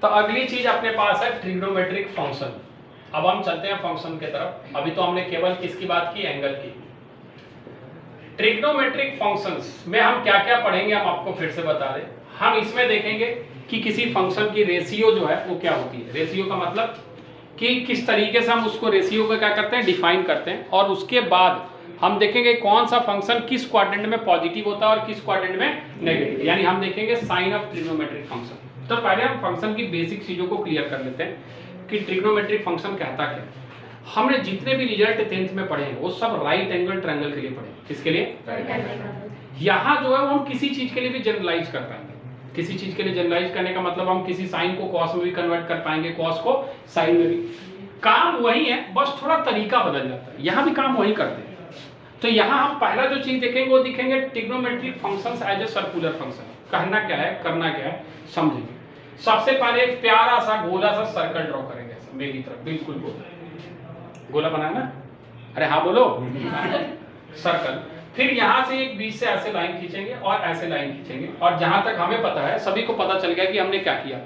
तो अगली चीज अपने पास है ट्रिग्नोमेट्रिक फंक्शन। अब हम चलते हैं फंक्शन की तरफ। अभी तो हमने केवल किसकी बात की, एंगल की। ट्रिग्नोमेट्रिक फंक्शंस में हम क्या क्या पढ़ेंगे हम आपको फिर से बता दें। हम इसमें देखेंगे कि किसी फंक्शन की रेशियो जो है वो क्या होती है। रेशियो का मतलब कि किस तरीके से हम उसको रेशियो को क्या करते हैं, डिफाइन करते हैं। और उसके बाद हम देखेंगे कौन सा फंक्शन किस क्वाड्रेंट में पॉजिटिव होता है और किस क्वाड्रेंट में नेगेटिव, यानी हम देखेंगे साइन ऑफ ट्रिग्नोमेट्रिक फंक्शन। तो पहले हम फंक्शन की बेसिक चीजों को क्लियर कर लेते हैं कि ट्रिग्नोमेट्रिक फंक्शन कहता क्या है। हमने जितने भी रिजल्ट 10th में पढ़े हैं वो सब राइट एंगल ट्रायंगल के लिए पढ़े। किसके लिए? यहाँ जो है वो हम किसी चीज के लिए भी जनरलाइज कर पाएंगे। किसी चीज के लिए जनरलाइज करने का मतलब हम किसी साइन को कॉस में भी कन्वर्ट कर पाएंगे, कॉस को साइन में भी। काम वही है, बस थोड़ा तरीका बदल जाता है। यहाँ भी काम वही करते हैं। तो यहाँ हम पहला जो चीज देखेंगे वो दिखेंगे trigonometric functions as a circular function. कहना क्या है, करना क्या है, समझेंगे। सबसे पहले एक प्यारा सा गोला सा सर्कल ड्रॉ करेंगे, ऐसा मेरी तरफ बिल्कुल गोला बनाना। अरे हाँ बोलो सर्कल। फिर यहाँ से एक बीच से ऐसे लाइन खींचेंगे और ऐसे लाइन खींचेंगे, और जहां तक हमें पता है, सभी को पता चल गया कि हमने क्या किया,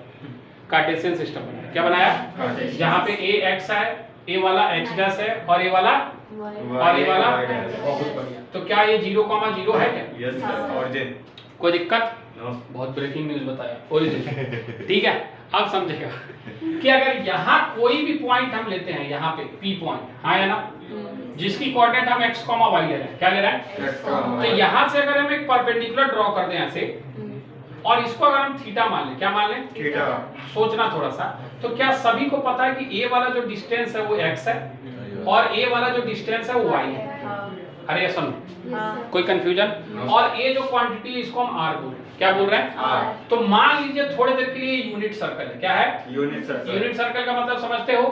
कार्टेशियन सिस्टम बनाया। क्या बनाया? यहाँ पे ए एक्स है, ए वाला एक्स डैश है और ए वाला और ए वाला। बहुत बढ़िया। तो क्या ये 0,0 है क्या? Yes sir. ओरिजिन। कोई दिक्कत? नो। बहुत ब्रेकिंग न्यूज बताया, ओरिजिन। ठीक है, अब समझेगा कि अगर यहाँ कोई भी पॉइंट हम लेते हैं, यहाँ पे पी पॉइंट, हाँ है ना, जिसकी कोऑर्डिनेट हम x, y ले रहे हैं। क्या ले रहे हैं? तो यहाँ से अगर हम एक परपेंडिकुलर ड्रॉ कर दें ऐसे, और इसको अगर हम थीटा मान लें, क्या मान लें? थीटा। सोचना थोड़ा सा। तो क्या सभी को पता है कि a वाला जो डिस्टेंस है वो x है और a वाला जो डिस्टेंस है वो y है? अरे सुनो, कोई कंफ्यूजन? और ये जो क्वांटिटी है इसको हम r बोल रहे हैं। क्या बोल रहे हैं? r। तो मान लीजिए थोड़ी देर के लिए यूनिट सर्कल है। क्या है? Unit circle. यूनिट सर्कल का मतलब समझते हो?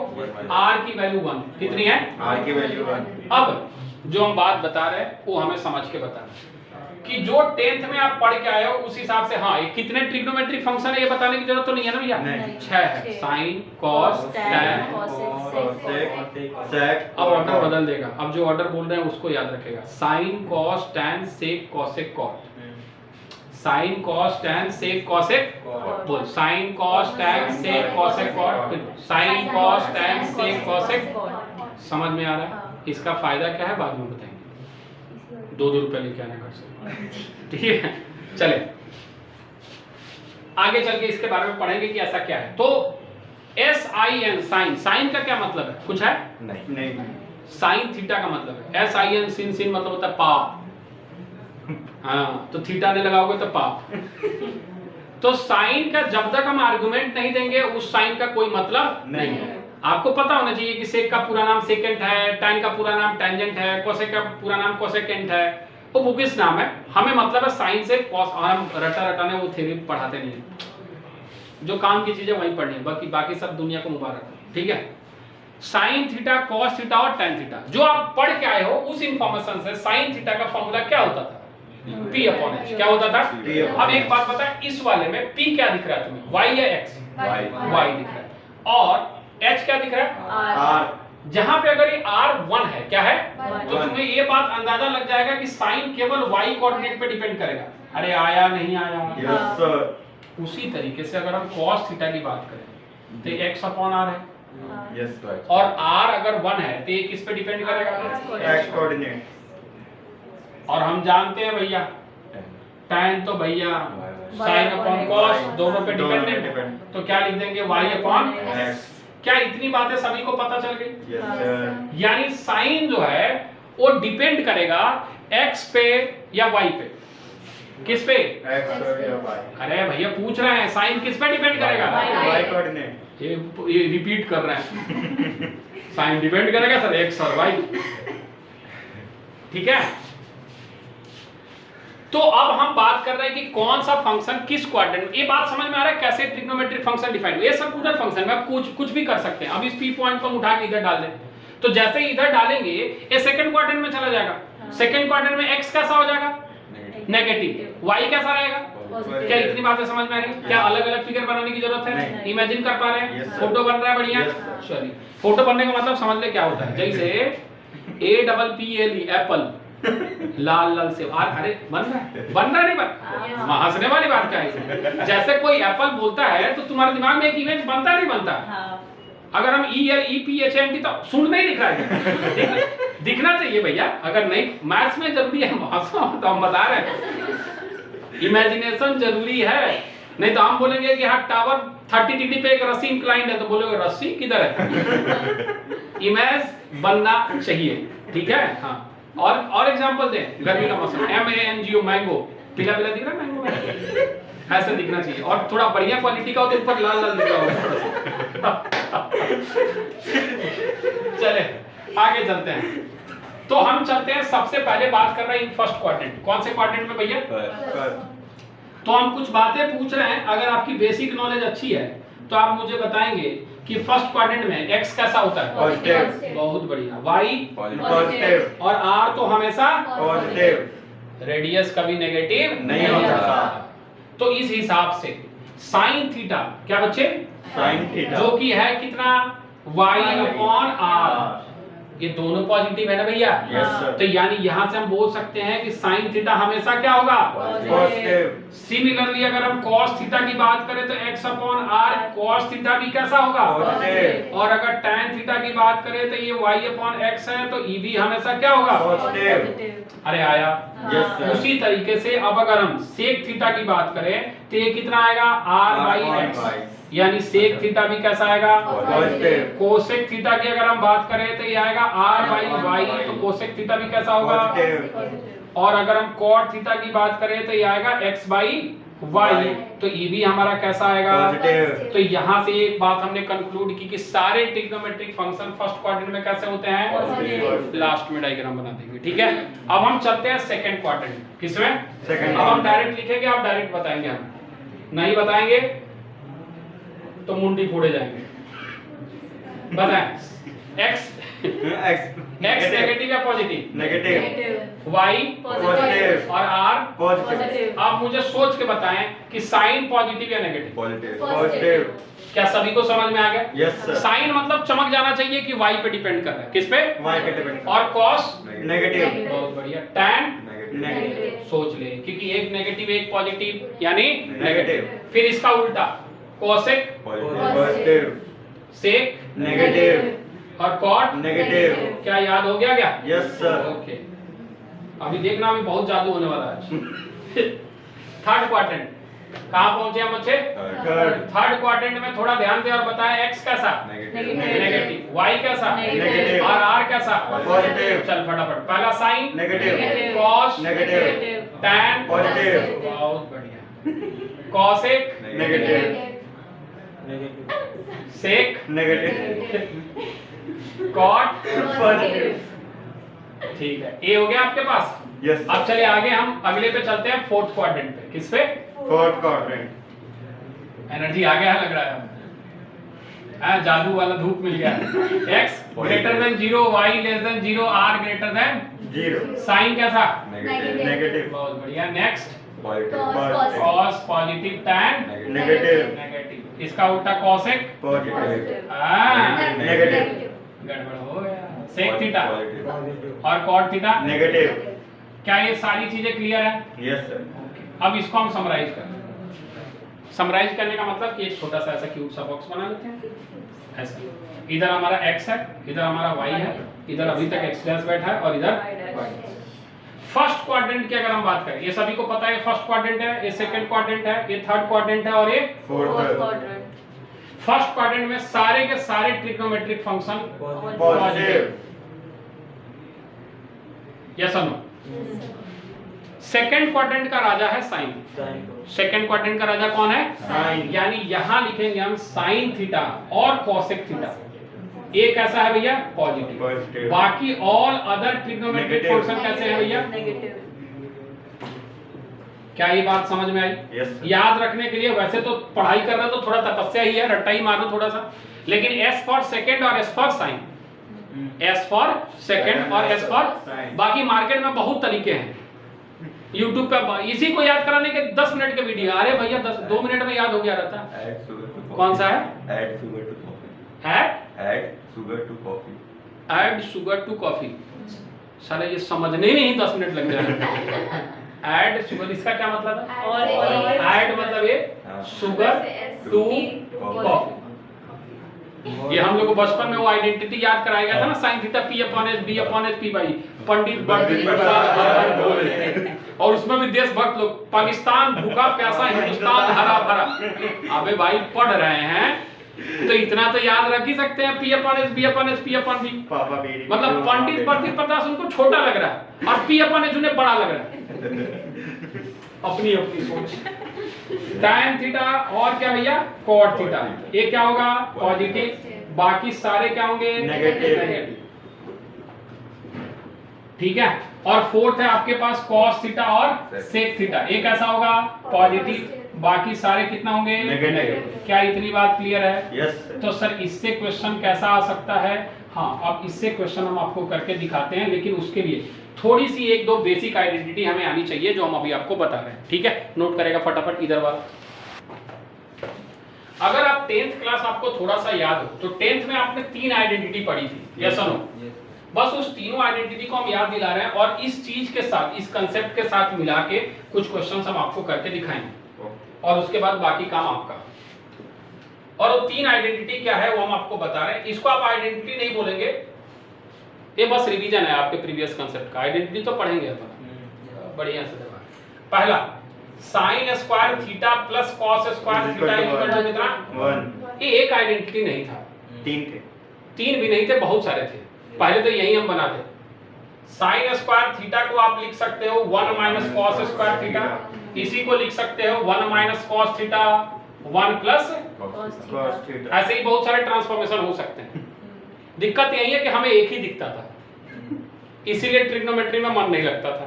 r की वैल्यू 1 कितनी है? r की वैल्यू 1। अब जो हम बात बता रहे हैं वो हमें समझ के बताना कि जो 10th में आप पढ़ के आए हो उस हिसाब से। हाँ, ये कितने ट्रिग्नोमेट्रिक फंक्शन है ये बताने की जरूरत तो नहीं है ना भैया? 6 है। साइन, कॉस, टैन, सेक। अब ऑर्डर बदल देगा। अब जो ऑर्डर बोल रहे हैं उसको याद रखेगा। Sine, cos, tan, sec, cosec, cot. Sine, cos, tan, sec, cosec, बोल। Sine, cos, tan, sec, cosec, cot. Sine, cos, tan, sec, cosec. समझ में आ रहा है? इसका फायदा क्या है बाद में बताएंगे। 2-2 रुपए लेके आने घर से। ठीक है, चले आगे चल के इसके बारे में पढ़ेंगे कि ऐसा क्या है। तो SIN साइन, साइन का क्या मतलब है? कुछ है? नहीं। साइन थीटा का मतलब है। SIN सिन, सिन मतलब होता है पाप। हाँ, तो थीटा ने लगाओगे तो पाप। तो साइन का जब तक हम आर्गुमेंट नहीं देंगे उस साइन का कोई मतलब नहीं है। आपको पता होना चाहिए कि सेक का पूरा नाम सेकेंट है, टैन का पूरा नाम टेंजेंट है, कोसेक का पूरा नाम कोसेकेंट है। वो बुकिश नाम है, हमें मतलब है साइन से कॉस। हम रटाने वो थ्योरी पढ़ाते नहीं है। जो काम की चीजें वही पढ़नी है, बाकी सब दुनिया को मुबारक है। ठीक है, साइन थीटा, कॉस थीटा और टैन थीटा जो आप पढ़ के आए हो उस इंफॉर्मेशन से साइन थीटा का फॉर्मूला क्या होता था? P/H। क्या होता था? अब एक बात पता है, इस वाले में P क्या दिख रहा है तुम्हें? Y या X? Y दिख रहा है। और H क्या दिख रहा है? R। जहां पे अगर ये R 1 है, क्या है? तो तुम्हें ये बात अंदाजा लग जाएगा कि साइन केवल Y कोऑर्डिनेट पे डिपेंड करेगा। अरे आया नहीं आया? Yes sir. उसी तरीके से अगर हम cos थीटा की बात करें तो x/r है। Yes sir. और R अगर 1 है तो ये किस पे डिपेंड करेगा? x coordinate. और हम जानते हैं भैया tan तो भैया sin/cos दोनों पे डिपेंडेंट। तो क्या लिख देंगे? y/x। क्या इतनी बातें सभी को पता चल गई? Yes sir. यानी साइन जो है वो डिपेंड करेगा x पे या y पे। किस पे? x या y। अरे भैया पूछ रहे हैं साइन किस पे डिपेंड करेगा? y coordinate. ये रिपीट कर रहे हैं। साइन डिपेंड करेगा सर x और y। ठीक है, तो अब हम बात कर रहे हैं कि कौन सा फंक्शन किस क्वाड्रेंट। ये बात समझ में आ रहा है कैसे ट्रिग्नोमेट्रिक फंक्शन डिफाइन हुआ? ये सर्कुलर फंक्शन में आप कुछ भी कर सकते हैं। अब इस P पॉइंट को हम उठा के इधर डाल दें तो जैसे ही इधर डालेंगे ये सेकंड क्वाड्रेंट में चला जाएगा। सेकंड क्वाड्रेंट में x कैसा हो जाएगा? नेगेटिव। y कैसा रहेगा? क्या इतनी बातें समझ में आ रही? क्या अलग अलग फिगर बनाने की जरूरत है? इमेजिन कर पा रहे हैं? फोटो बन रहा है बढ़िया? चलिए, फोटो बनने का मतलब समझ ले क्या होता है। जैसे APPLE एप्पल, लाल लाल सेब। अरे बन रहा है, बन रहा नहीं बन, हंसने वाली बात क्या है इसमें? जैसे कोई एप्पल बोलता है तो तुम्हारे दिमाग में एक इमेज बनता नहीं बनता? अगर हम ELEPHANT तो सुन में ही दिख रहा है, दिखना चाहिए भैया। अगर नहीं मैथ्स में जरूरी है, तो हम बता रहे हैं इमेजिनेशन जरूरी है। नहीं तो हम बोलेंगे कि हाँ टावर 30 डिग्री पे एक रस्सी इंक्लाइंड है, तो बोलोगे रस्सी किधर है? इमेज बनना चाहिए, ठीक है। हाँ, और एग्जांपल दें। गर्मी का मौसम, MANGO मैंगो, पीला पीला दिख रहा है मैंगो में, ऐसा दिखना चाहिए। और थोड़ा बढ़िया क्वालिटी का हो तो ऊपर लाल लाल दिख रहा होगा। चले आगे चलते हैं। तो हम चलते हैं, सबसे पहले बात कर रहे हैं फर्स्ट क्वाड्रेंट। कौन से क्वाड्रेंट में भैया? तो हम कुछ बातें पूछ रहे हैं। अगर आपकी बेसिक नॉलेज अच्छी है तो आप मुझे बताएंगे कि फर्स्ट क्वाड्रेंट में x कैसा होता है? पॉजिटिव। बहुत बढ़िया। y positive. और r तो हमेशा पॉजिटिव। रेडियस कभी नेगेटिव नहीं होता। तो इस हिसाब से साइन थीटा, क्या बच्चे? साइन थीटा जो कि है कितना? y/r। ये दोनों पॉजिटिव है ना भैया? Yes sir. तो यानी यहां से हम बोल सकते हैं कि साइन थीटा हमेशा क्या होगा? पॉजिटिव। सिमिलरली अगर हम cos थीटा की बात करें तो x/r cos थीटा भी कैसा होगा? पॉजिटिव। और अगर tan थीटा की बात करें तो ये y/x है, तो e भी हमेशा क्या होगा? पॉजिटिव। अरे आया। Yes sir. उसी तरीके से अब अगर हम sec थीटा की बात करें तो ये कितना आएगा? r/x। यानी sec थीटा भी कैसा आएगा? पॉजिटिव। cosec थीटा की अगर हम बात करें तो ये आएगा r/y, तो cosec थीटा भी कैसा होगा? पॉजिटिव। और अगर हम cot थीटा की बात करें तो ये आएगा x/y, तो ये भी हमारा कैसा आएगा? पॉजिटिव। तो यहाँ से एक बात हमने कंक्लूड की कि सारे ट्रिग्नोमेट्रिक फंक्शन फर्स्ट क्वाड्रेंट में कैसे होते हैं? पॉजिटिव। लास्ट में डायग्राम बना देंगे, ठीक है। अब हम चलते हैं सेकंड क्वाड्रेंट। किसमें? सेकंड। अब हम डायरेक्ट लिखेंगे, आप डायरेक्ट बताएंगे। हम नहीं बताएंगे तो मुंडी फोड़े जाएंगे। बताएं। x नेगेटिव या पॉजिटिव? नेगेटिव। y positive. और r पॉजिटिव। आप मुझे सोच के बताएं कि साइन पॉजिटिव या नेगेटिव? पॉजिटिव। क्या सभी को समझ में आ गया? Yes sir. साइन मतलब चमक जाना चाहिए कि y पे डिपेंड कर रहा है। किस पे? वाई पे डिपेंड। और cos? नेगेटिव। बहुत बढ़िया। tan? नेगेटिव। सोच ले, क्योंकि एक नेगेटिव एक पॉजिटिव यानी नेगेटिव। फिर इसका उल्टा cosec, पॉजिटिव। sec negative. और cot? नेगेटिव। क्या याद हो गया क्या? Yes sir. ओके, अभी देखना अभी बहुत जादू होने वाला है। थर्ड क्वाड्रेंट कहाँ पहुंचे हम बच्चे? थर्ड। थर्ड क्वाड्रेंट में थोड़ा ध्यान दे और बताएं। x कैसा? नेगेटिव। y कैसा? नेगेटिव। और r कैसा? पॉजिटिव। चल फटाफट। पहला sine negative. cos, negative. tan, positive. बहुत बढ़िया। cosec, negative. sec, negative. cot, positive. ठीक है। ए हो गया आपके पास। यस। अब चलिए आगे हम अगले पे चलते हैं, फोर्थ क्वाड्रेंट पे। किस पे? Fourth quadrant. एनर्जी आ गया है लग रहा है। हाँ, जादू वाला धूप मिल गया। x greater than 0, y less than 0, r greater than 0। Sine कैसा? नेगेटिव। बहुत बढ़िया। Next positive. cos, positive, tan, negative. Negative. इसका उल्टा cosec, पॉजिटिव। हाँ, नेगेटिव। गड़बड़ हो गया। sec थीटा और cot थीटा। नेगेटिव। क्या ये सारी चीजें क्लियर है? Yes sir. अब इसको हम समराइज कर रहे हैं। समराइज करने का मतलब कि एक छोटा सा ऐसा क्यूब सा बॉक्स बना लेते हैं ऐसा। इधर हमारा x है, इधर हमारा y है, इधर अभी तक x डैश बैठा है और इधर y। फर्स्ट क्वाड्रेंट की अगर हम बात करें, ये सभी को पता है फर्स्ट क्वाड्रेंट है, ये सेकंड क्वाड्रेंट है, ये थर्ड क्वाड्रेंट है और ये फोर्थ। फर्स्ट क्वाड्रेंट में सारे के सारे ट्रिग्नोमेट्रिक फंक्शन पॉजिटिव। यस और नो? सेकंड क्वाड्रेंट का राजा है साइन। सेकंड क्वाड्रेंट का राजा कौन है? साइन। यानी यहां लिखेंगे हम साइन थीटा और कॉसेक थीटा। एक कैसा है भैया? पॉजिटिव। पॉजिटिव। बाकी all other trigonometric Negative। Function कैसे हैं भैया? क्या ये बात समझ में आई? यस। याद रखने के लिए वैसे तो पढ़ाई कर रहे हो तो थोड़ा तपस्या ही है, रट्टा ही मारो थोड़ा सा, लेकिन एस फॉर सेकंड और S for sine, S for second और एस फॉर, बाकी मार्केट में बहुत तरीके हैं। YouTube पे इसी को याद कराने के 10 मिनट के वीडियो। अरे भैया 2 मिनट में याद हो गया रहता। कौन सा है? Add sugar to coffee. Add Add sugar to coffee. add sugar to coffee। साला ये समझने में ही 10 मिनट लग जाए। ऐड शुगर, इसका क्या मतलब है? और ऐड मतलब ये शुगर टू कॉफी। ये हम लोग को बचपन में वो आइडेंटिटी याद कराया गया था ना, sine theta P upon H B upon H P by pandit बंडित और उसमें भी देशभक्त लोग, पाकिस्तान भूखा प्यासा, हिंदुस्तान हरा भरा। अबे भाई पढ़ रहे हैं तो इतना तो याद रख ही सकते हैं, P upon H B upon H P upon B. मतलब पंडित बंडित प्रताप उनको छोटा लग रहा है और पी अपॉन एच उन्हें बड़ा लग रहा है। अपनी अपनी सोच। tan थीटा और क्या भैया cot थीटा, ये क्या होगा पॉजिटिव, बाकी सारे क्या होंगे नेगेटिव। ठीक है, और फोर्थ है आपके पास cos थीटा और sec थीटा, ये कैसा होगा पॉजिटिव, बाकी सारे कितना होंगे नेगेटिव। क्या इतनी बात क्लियर है? यस। तो सर इससे क्वेश्चन कैसा आ सकता है? हाँ, अब इससे क्वेश्चन हम आपको करके दिखाते हैं, लेकिन उसके लिए थोड़ी सी एक दो बेसिक आइडेंटिटी हमें आनी चाहिए जो हम अभी आपको बता रहे हैं। ठीक है, नोट करेगा फटाफट इधर वाला। अगर आप 10th क्लास आपको थोड़ा सा याद हो तो 10th में आपने 3 आइडेंटिटी पढ़ी थी, यस और नो? बस उस तीनों आइडेंटिटी को हम याद दिला रहे हैं और इस चीज के साथ, इस कंसेप्ट के साथ मिला के कुछ क्वेश्चंस हम आपको करके दिखाएंगे और उसके बाद बाकी काम आपका। और वो 3 आइडेंटिटी क्या है वो हम आपको बता रहे हैं। इसको आप आइडेंटिटी नहीं बोलेंगे, ये बस रिवीजन है आपके प्रीवियस कंसेप्ट का। आइडेंटिटी तो पढ़ेंगे अपन बढ़िया से। पहला sin square theta plus cos square theta equal to कितना? 1। ये एक आइडेंटिटी नहीं था, 3 थे। 3 भी नहीं थे, बहुत सारे थे। पहले तो यही हम बनाते। sin स्क्वायर थीटा को आप लिख सकते हो 1 माइनस cos स्क्वायर थीटा, इसी को लिख सकते हो 1 minus cos theta 1 plus cos theta. ऐसे ही बहुत सारे ट्रांसफॉर्मेशन हो सकते हैं। दिक्कत यही है कि हमें एक ही दिखता था, इसीलिए ट्रिग्नोमेट्री में मन नहीं लगता था,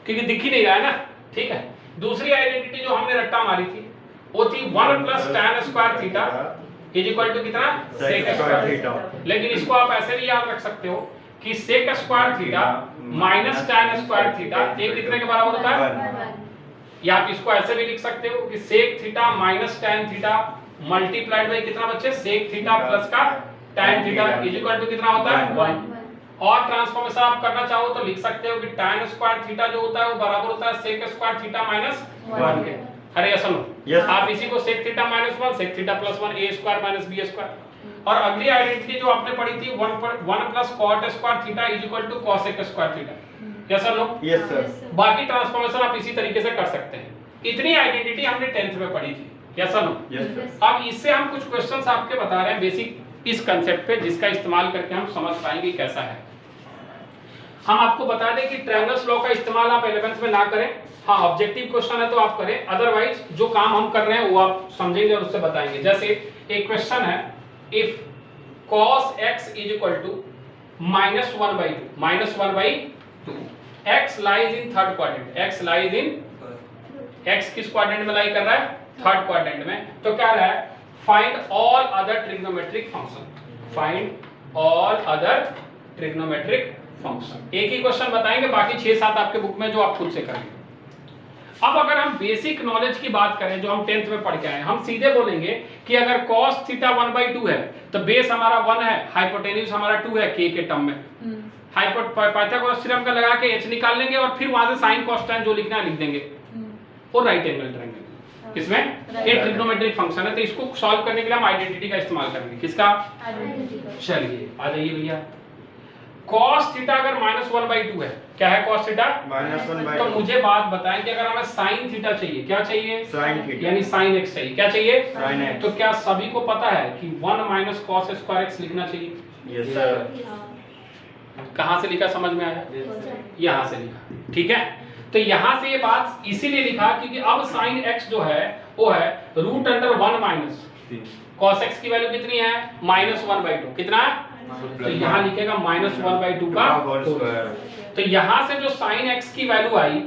क्योंकि दिख ही नहीं रहा है ना। ठीक है, दूसरी आइडेंटिटी जो हमने रट्टा मारी थी वो थी 1 plus tan square theta is equal to कितना? sec square theta. लेकिन इसको आप ऐसे भी याद रख सकते हो कि sec square theta minus tan square theta ये कितने के बराबर होता है? या आप इसको ऐसे भी लिख सकते हो कि sec theta minus tan theta multiplied by कितना बच्चे? sec थीटा प्लस का tan theta is equal to कितना होता है? 1। और ट्रांसफॉर्मेशन आप करना चाहो तो लिख सकते हो कि tan स्क्वायर थीटा जो होता है वो बराबर होता है sec स्क्वायर थीटा माइनस 1 के। अरे ऐसा नो, आप इसी को sec theta minus 1 sec theta plus 1 a square minus b square. और अगली आइडेंटिटी जो आपने पढ़ी थी 1 plus cot square theta is equal to cos square theta, yes sir no? Yes sir. बाकी ट्रांसफॉर्मेशन आप इसी तरीके से कर सकते हैं। इतनी आइडेंटिटी हमने 10th में पढ़ी थी, yes sir no? Yes sir. अब इससे हम कुछ क्वेश्चंस आपके बता रहे हैं बेसिक इस कंसेप्ट पे, जिसका इस्तेमाल करके हम समझ पाएंगे कैसा है। हम आपको बता दें कि ट्रायंगल्स लॉ का इस्तेमाल आप 11th में ना करें। हाँ, ऑब्जेक्टिव क्वेश्चन है तो आप करें, अदरवाइज जो काम हम कर रहे हैं वो आप समझेंगे और उससे बताएंगे। जैसे एक क्वेश्चन है, if cos x is equal to -1/2 x lies in third quadrant, x lies in, x किस क्वाड्रेंट में लाई कर रहा है? थर्ड क्वाड्रेंट में। तो क्या रहा है? Find all other trigonometric function, find all other trigonometric function. एक ही क्वेश्चन बताएंगे, बाकी 6-7 आपके बुक में जो आप खुद से करेंगे। अब अगर हम बेसिक नॉलेज की बात करें जो हम 10th में पढ़ के आए, हम सीधे बोलेंगे कि अगर cos थीटा 1/2 है तो बेस हमारा 1 है, हाइपोटेन्यूज हमारा 2 है k के टर्म में। पाइथागोरस थ्योरम का लगा के h निकाल लेंगे और फिर वहां से sin cos tan जो लिखना है लिख देंगे। और राइट एंगल ट्रायंगल किसमें? ये ट्रिग्नोमेट्रिक फंक्शन है, तो इसको सॉल्व करने के लिए हम आइडेंटिटी का इस्तेमाल करेंगे। किसका? चलिए आ जाइए भैया। cos थीटा अगर -1/2 है, क्या है cos थीटा? -1/2। तो मुझे बात बताएं कि अगर हमें sin थीटा चाहिए, क्या चाहिए? sin थीटा यानी sin x चाहिए, क्या चाहिए? sin x। तो क्या सभी को पता है कि 1 माइनस cos स्क्वायर x लिखना चाहिए? Yes sir. कहां से लिखा समझ में आया? यहां से लिखा, ठीक है। तो यहां से ये बात इसीलिए लिखा क्योंकि अब sin x जो है वो है √1 माइनस cos x की वैल्यू कितनी है? -1/2। कितना है? तो यहाँ लिखेगा -1/2 का होल स्क्वायर। तो यहाँ से जो sin x की वैल्यू आई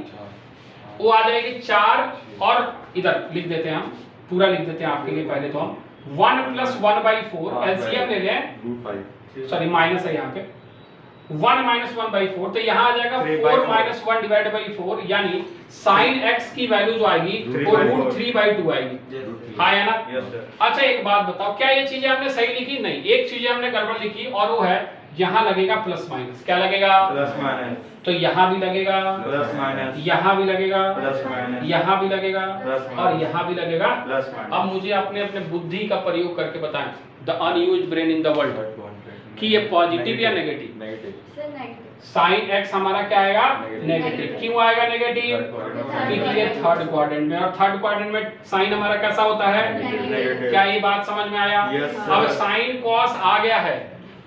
वो आ जाएगी 4, और इधर लिख देते हैं हम, पूरा लिख देते हैं आपके लिए। पहले तो हम 1 + 1/4 एलसीएम ले लें, सॉरी माइनस है यहाँ पे 1 - 1/4, तो यहाँ आ जाएगा 4 - 1/4, यानी sin x की वैल्यू जो आएगी वो √3/2 आएगी। हाँ है ना? Yes sir. अच्छा एक बात बताओ, क्या ये चीजें हमने सही लिखी? नहीं, एक चीज हमने गड़बड़ लिखी और वो है यहाँ लगेगा प्लस माइनस, क्या लगेगा? प्लस माइनस, तो यहाँ भी लगेगा, प्लस माइनस, यहाँ भी लगेगा, प्लस माइनस, यहाँ भी लगेगा प्लस और माइनस, यहाँ भी लगेगा। Plus minus. अब मुझे अपने अपने बुद्धि का प्रयोग करके बताएं, the unused brain in the world, कि ये पॉजिटिव या negative? Sir, negative. Sine x हमारा क्या आएगा? Negative. नेगेटिव। क्यों आएगा नेगेटिव? क्योंकि ये थर्ड क्वाड्रेंट में, और थर्ड क्वाड्रेंट में साइन हमारा कैसा होता है? Negative. क्या ये बात समझ में आया? Yes, sir. अब साइन कॉस आ गया है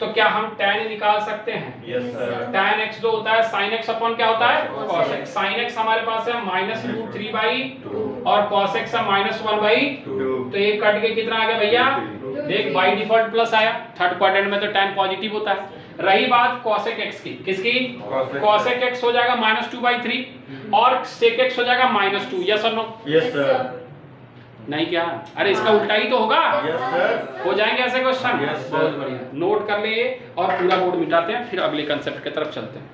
तो क्या हम tan निकाल सकते हैं? यस सर, tan x जो होता है sin x अपॉन क्या होता है? Cos cos x. x। sin x हमारे पास है -√3/2 और cos x है -1/2। 2 तो ये कट के कितना आ गया भैया? Two. देख बाय डिफॉल्ट प्लस आया, थर्ड क्वाड्रेंट में तो tan पॉजिटिव होता है। रही बात cosec x की, किसकी? Cosec. cosec x हो जाएगा -2/3 और sec x हो जाएगा -2। यस और नो? यस सर, नहीं क्या? अरे इसका उल्टा ही तो होगा। यस सर, हो जाएंगे ऐसे क्वेश्चन? Yes, sir. बहुत बढ़िया, नोट कर ले ये और पूरा बोर्ड मिटाते हैं, फिर अगले कंसेप्ट की तरफ चलते हैं।